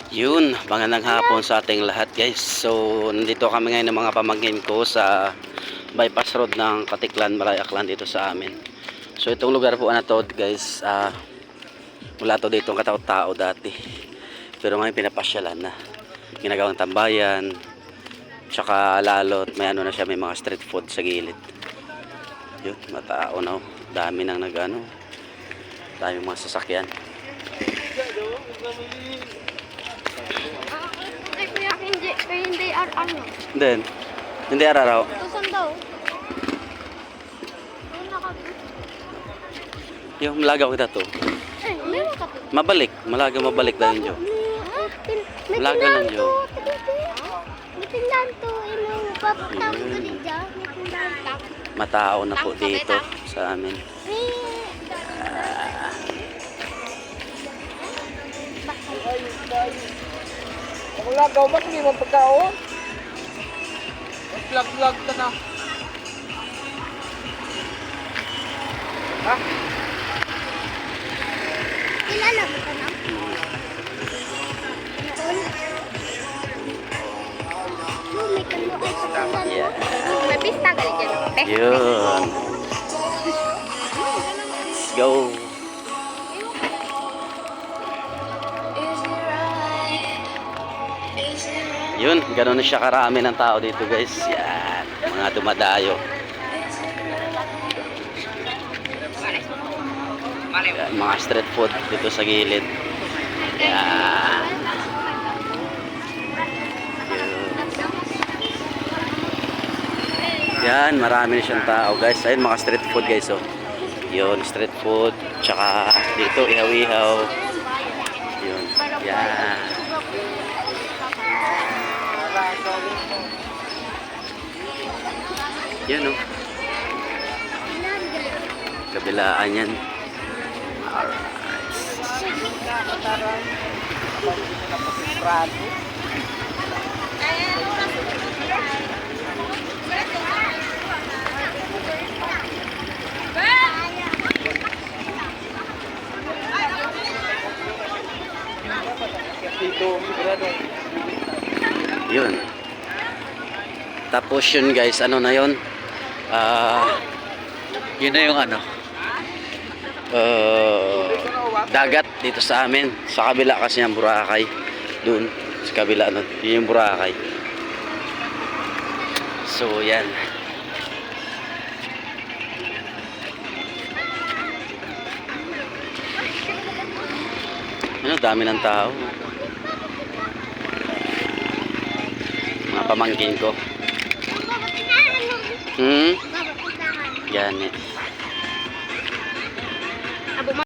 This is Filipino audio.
Yun, magandang hapon sa ating lahat guys. So, nandito kami ngayon ng mga pamangkin ko sa bypass road ng Katiklan, Malay-Aklan dito sa amin. So, itong lugar po na to guys, wala to dito ang katao-tao dati. Pero ngayon pinapasyalan na. Ginagawang tambayan, tsaka lalot, may ano na siya, may mga street food sa gilid. Yun, matao na. Dami nang nagano. Dami mga sasakyan. Hindi ano. Then, hindi araraw. Tusan daw. Yung malagaw kita to. Meron ka to. Mabalik, mabalik dahil yun. Malaga lang yun. May tindahan to. Papatawag ko din dyan. May tindahan to. Matao na po dito sa amin. Ang lagaw ba hindi mo pagkaon? Vlog ka na. Ha? Kilala mo ka na? May kaluay sa tindahan. Yeah. May pista galit yan. Yun. Let's go. Yun, gano'n na siya karami ng tao dito guys. Yan, mga dumadayo. Yan, mga street food dito sa gilid. Yan. Yan, marami na siyang tao guys. Ayun, mga street food guys. Oh. Yun, street food. Tsaka dito, ihaw-ihaw. Yun, yan. Yan o. Kabilaan yan. Yun. Tapos yun guys, ano na yun? Yun na yung ano. Dagat dito sa amin. Sa kabila kasi yung Boracay. Doon. Sa kabila nun. Yun yung Boracay. So yan. Ano, dami ng tao. Mga pamangkin ko. Yan eh.